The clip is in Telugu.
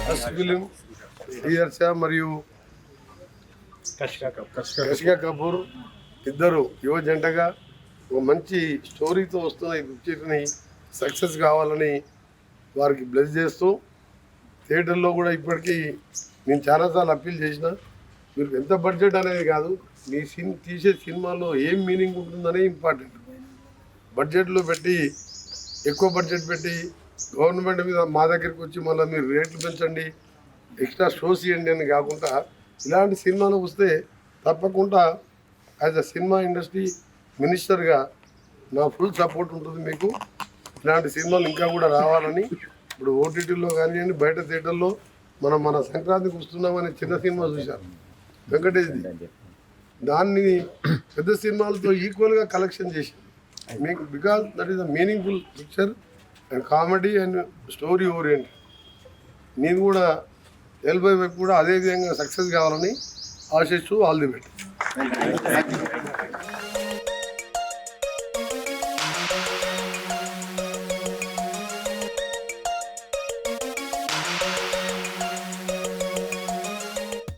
ఫస్ట్ ఫిలిం శ్రీహర్ష మరియు కషికా కపూర్ ఇద్దరు యువ జంటగా ఒక మంచి స్టోరీతో వస్తున్న ఈ పిక్చర్ని సక్సెస్ కావాలని వారికి బ్లెస్ చేస్తూ థియేటర్లో కూడా ఇప్పటికీ నేను చాలాసార్లు అప్పీల్ చేసిన మీరు ఎంత బడ్జెట్ అనేది కాదు మీ తీసే సినిమాలో ఏం మీనింగ్ ఉంటుందనే ఇంపార్టెంట్. బడ్జెట్లో పెట్టి ఎక్కువ బడ్జెట్ పెట్టి గవర్నమెంట్ మీద మా దగ్గరికి వచ్చి మళ్ళీ మీరు రేట్లు పెంచండి ఎక్స్ట్రా షోస్ ఇవ్వండి అని కాకుండా ఇలాంటి సినిమాలు వస్తే తప్పకుండా యాజ్ అ సినిమా ఇండస్ట్రీ మినిస్టర్గా నా ఫుల్ సపోర్ట్ ఉంటుంది మీకు. ఇలాంటి సినిమాలు ఇంకా కూడా రావాలని ఇప్పుడు ఓటీటీలో కానివ్వండి బయట థియేటర్లో మన సంక్రాంతికి వస్తున్నామని చిన్న సినిమా చూశారు వెంకటేష్ది, దాన్ని పెద్ద సినిమాలతో ఈక్వల్గా కలెక్షన్ చేసింది మీకు. Because that is a meaningful picture and comedy and story oriented. నేను కూడా ఎల్బై వైపు కూడా అదే విధంగా సక్సెస్ కావాలని ఆశిస్తూ ఆల్ ది బెస్ట్.